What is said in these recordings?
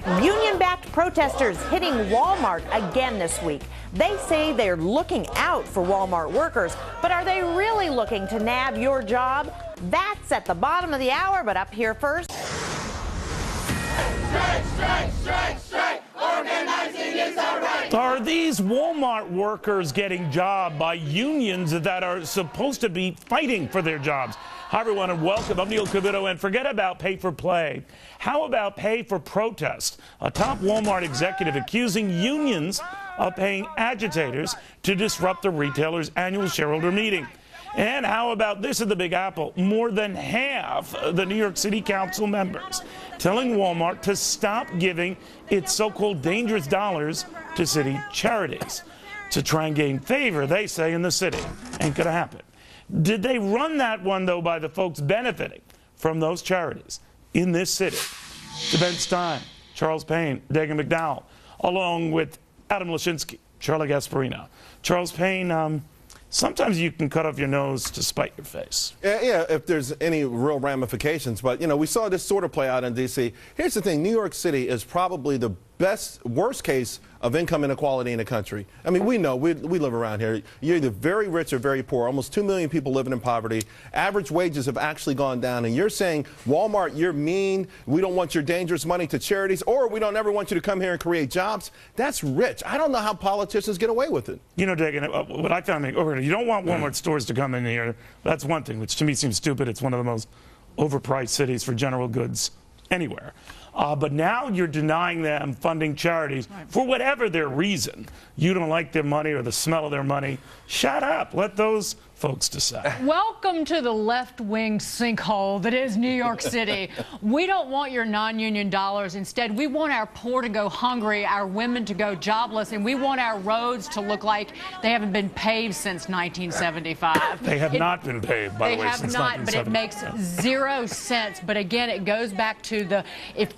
Union-backed protesters hitting Walmart again this week. They say they're looking out for Walmart workers, but are they really looking to nab your job? That's at the bottom of the hour, but up here first. Strike, organizing is our right. Are these Walmart workers getting jobbed by unions that are supposed to be fighting for their jobs? Hi, everyone, and welcome. I'm Neil Cavuto, and forget about pay for play. How about pay for protest? A top Walmart executive accusing unions of paying agitators to disrupt the retailer's annual shareholder meeting. And how about this at the Big Apple? More than half the New York City Council members telling Walmart to stop giving its so-called dangerous dollars to city charities to try and gain favor, they say, in the city. Ain't gonna happen. Did they run that one, though, by the folks benefiting from those charities in this city? To Ben Stein, Charles Payne, Dagan McDowell, along with Adam Lashinsky, Charlie Gasparino. Charles Payne, sometimes you can cut off your nose to spite your face. Yeah, if there's any real ramifications. But, you know, we saw this sort of play out in D.C. Here's the thing. New York City is probably the worst case of income inequality in the country. I mean, we know, we live around here. You're either very rich or very poor. Almost 2 million people living in poverty. Average wages have actually gone down. And you're saying, Walmart, you're mean. We don't want your dangerous money to charities, or we don't ever want you to come here and create jobs. That's rich. I don't know how politicians get away with it. You know, Dagan, what I found, you don't want Walmart stores to come in here. That's one thing, which to me seems stupid. It's one of the most overpriced cities for general goods anywhere. But now you're denying them funding charities for whatever their reason. You don't like their money or the smell of their money. Shut up. Let those folks decide. Welcome to the left-wing sinkhole that is New York City. We don't want your non-union dollars. Instead, we want our poor to go hungry, our women to go jobless, and we want our roads to look like they haven't been paved since 1975. They have not been paved, by the way, since 1975. They have not, but it makes zero sense. But again, it goes back to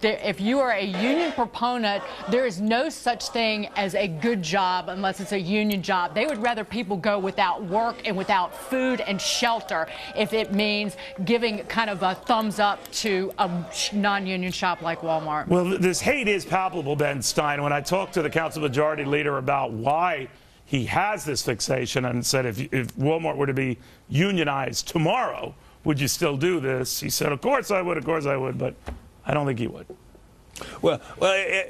if you are a union proponent, there is no such thing as a good job unless it's a union job. They would rather people go without work and without food and shelter if it means giving kind of a thumbs up to a non-union shop like Walmart. Well, this hate is palpable, Ben Stein. When I talked to the Council Majority Leader about why he has this fixation and said if Walmart were to be unionized tomorrow, would you still do this? He said, of course I would, but I don't think he would. Well,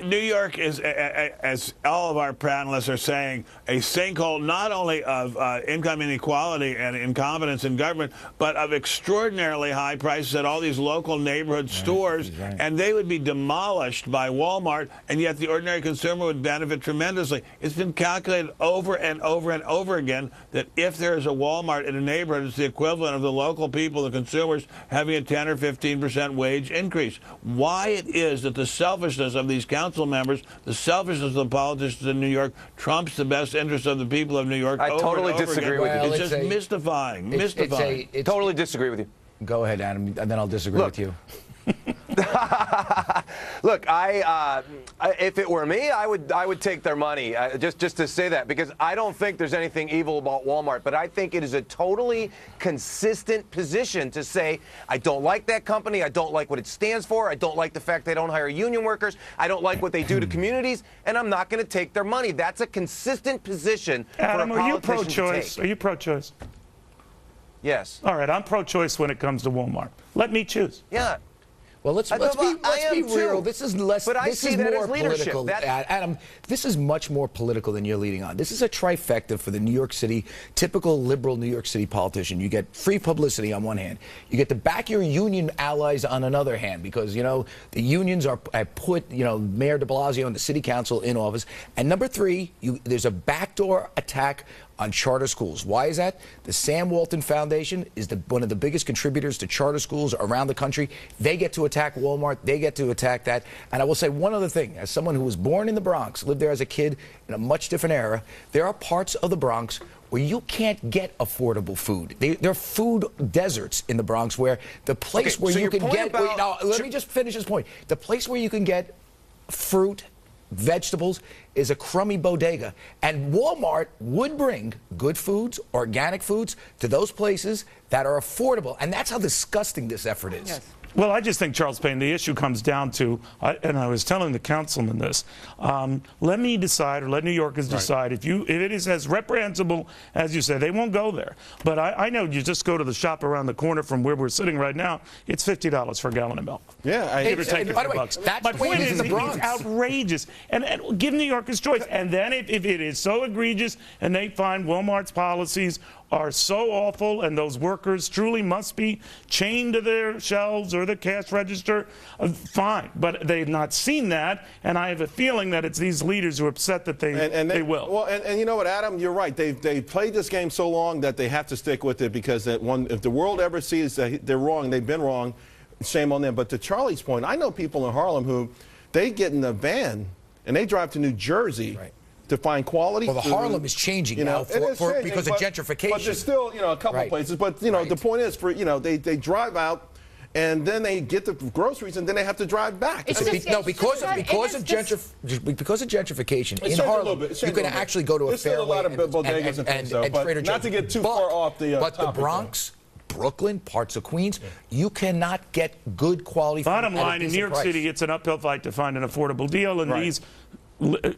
New York is, as all of our panelists are saying, a sinkhole not only of income inequality and incompetence in government, but of extraordinarily high prices at all these local neighborhood stores, and they would be demolished by Walmart, and yet the ordinary consumer would benefit tremendously. It's been calculated over and over and over again that if there is a Walmart in a neighborhood, it's the equivalent of the local people, the consumers, having a 10 or 15% wage increase. Why it is that the selfishness of these council members, the selfishness of the politicians in New York, trumps the best interest of the people of New York. I totally disagree with you. It's just mystifying. Totally disagree with you. Go ahead, Adam, and then I'll disagree with you. Look, if it were me, I would take their money. Just to say that, because I don't think there's anything evil about Walmart, but I think it is a totally consistent position to say, I don't like that company, I don't like what it stands for, I don't like the fact they don't hire union workers, I don't like what they do to communities, and I'm not going to take their money. That's a consistent position Adam, for a politician are you pro-choice? Are you pro-choice? Yes. All right, I'm pro-choice when it comes to Walmart. Let me choose. Yeah. Well, let's be real. This is less. But I this see is that more as leadership. political. Adam, this is much more political than you're leading on. This is a trifecta for the New York City, typical liberal New York City politician. You get free publicity on one hand. You get to back your union allies on another hand, because, you know, the unions are put, you know, Mayor de Blasio and the city council in office. And number three, there's a backdoor attack on charter schools. Why is that? The Sam Walton Foundation is one of the biggest contributors to charter schools around the country. They get to attack Walmart. They get to attack that. And I will say one other thing. As someone who was born in the Bronx, lived there as a kid in a much different era, there are parts of the Bronx where you can't get affordable food. There are food deserts in the Bronx where the place where you can get... let me just finish this point. The place where you can get fruit, vegetables, is a crummy bodega. And Walmart would bring good foods, organic foods, to those places that are affordable. And that's how disgusting this effort is. Yes. Well, I just think, Charles Payne, the issue comes down to, and I was telling the councilman this, let me decide, or let New Yorkers decide, if it is as reprehensible as you say, they won't go there. But I know you just go to the shop around the corner from where we're sitting right now, it's $50 for a gallon of milk. Yeah, give or take a few bucks. My point is, it's outrageous. And give New Yorkers choice. And then if it is so egregious and they find Walmart's policies are so awful and those workers truly must be chained to their shelves or the cash register, fine. But they've not seen that, and I have a feeling that it's these leaders who are upset that they will. Well, and you know what, Adam, you're right. They played this game so long that they have to stick with it, because if the world ever sees that they're wrong, they've been wrong, shame on them. But to Charlie's point, I know people in Harlem who they get in a van and they drive to New Jersey to find quality food. Harlem is changing now because of gentrification. But there's still, a couple places. But, the point is, they drive out, and then they get the groceries, and then they have to drive back. Because of gentrification in Harlem, you can actually go to a Fairway and not to get too far off the But the Bronx, Brooklyn, parts of Queens, you cannot get good quality food. Bottom line, in New York City, it's an uphill fight to find an affordable deal, and these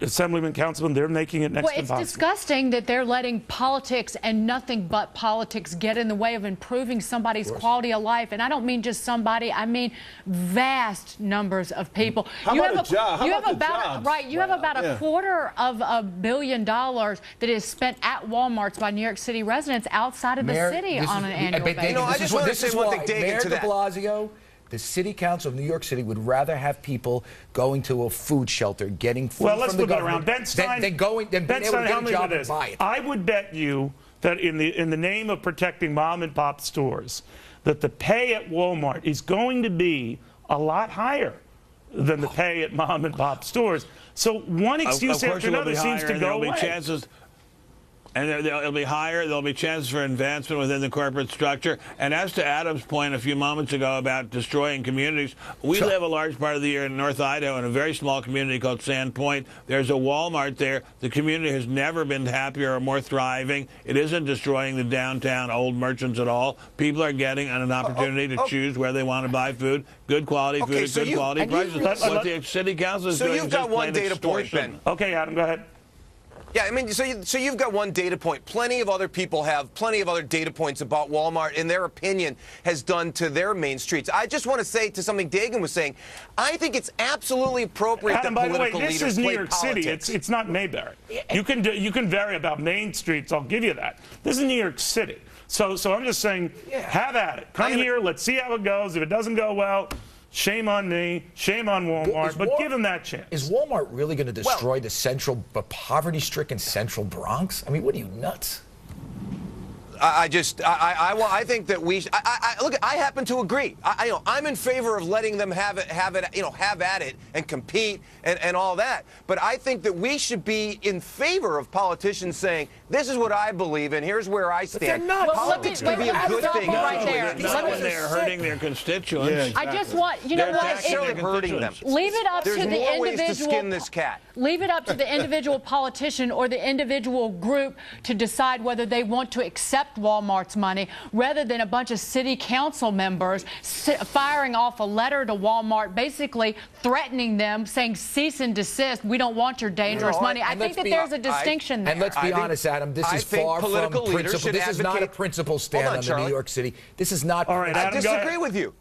assemblymen, councilmen, they're making it next to impossible. Well, it's disgusting that they're letting politics and nothing but politics get in the way of improving somebody's quality of life. And I don't mean just somebody, I mean vast numbers of people. You have about $250 million that is spent at Walmarts by New York City residents outside of the city on an annual basis. I just want to say one thing, Mayor de Blasio, the City Council of New York City would rather have people going to a food shelter, getting food from the government, than being able to get a job and buy it. I would bet you that in the name of protecting mom and pop stores, that the pay at Walmart is going to be a lot higher than the pay at mom and pop stores. So one excuse after another seems to go away. And it'll be higher. There'll be chances for advancement within the corporate structure. And as to Adam's point a few moments ago about destroying communities, we live a large part of the year in North Idaho in a very small community called Sand Point. There's a Walmart there. The community has never been happier or more thriving. It isn't destroying the downtown old merchants at all. People are getting an opportunity to choose where they want to buy food, good quality food at good quality prices. What the city council is doing is just plain extortion. Okay, Adam, go ahead. Yeah, I mean, so you've got one data point. Plenty of other people have plenty of other data points about Walmart and their opinion has done to their main streets. I just want to say to something Dagan was saying, I think it's absolutely appropriate Adam, that political by the way, this leaders is New play York politics. City. It's not Mayberry. You can vary about main streets. I'll give you that. This is New York City. So I'm just saying, have at it. Come here. Let's see how it goes. If it doesn't go well, shame on me, shame on Walmart, but give them that chance. Is Walmart really going to destroy the poverty-stricken Central Bronx? I mean, what are you, nuts? I think that we. Look, I happen to agree. I'm in favor of letting them have at it and compete and all that. But I think that we should be in favor of politicians saying, "This is what I believe, and here's where I stand." Politics can be a good thing. Right there. Not when they're hurting their constituents. Yeah, exactly. I just want, you know what? Hurting them. Leave it up There's to the more individual. ways to skin this cat. Leave it up to the individual politician or the individual group to decide whether they want to accept Walmart's money, rather than a bunch of city council members firing off a letter to Walmart, basically threatening them, saying cease and desist. We don't want your dangerous money. I think that there's a distinction there. And let's be honest, Adam. This is far from principle. This is not a principle stand on the New York City. This is not. All right, Adam, I disagree with you.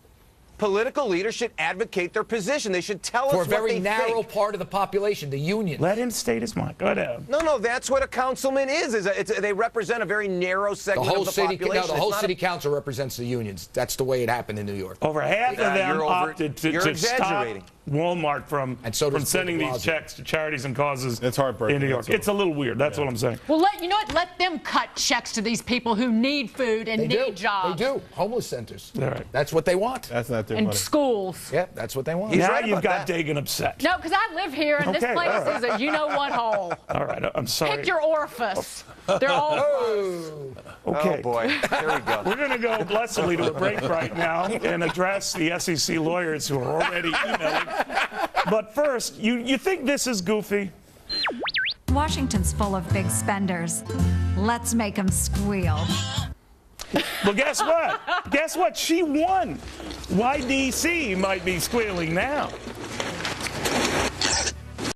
Political leaders should advocate their position. They should tell us what they think. For a very narrow part of the population, the union. Let him state his mind. Go ahead. No, that's what a councilman is. They represent a very narrow segment of the population. The whole city council represents the unions. That's the way it happened in New York. Over half of them opted to stop Walmart from sending these checks to charities and causes in New York. It's a little weird. That's what I'm saying. Well, you know what? Let them cut checks to these people who need food and need jobs. They do. Homeless centers. All right. That's what they want. That's not their and money. Schools. Yeah, that's what they want. Now you've got Dagan upset. No, because I live here, and this place is a you-know-what hole. All right, I'm sorry. Pick your orifice. They're all Okay. Oh, boy. There we go. We're going to go blessedly to a break right now and address the SEC lawyers who are already emailing. But first, you think this is goofy? Washington's full of big spenders. Let's make them squeal. Well, guess what? Guess what? She won. Why D.C. might be squealing now.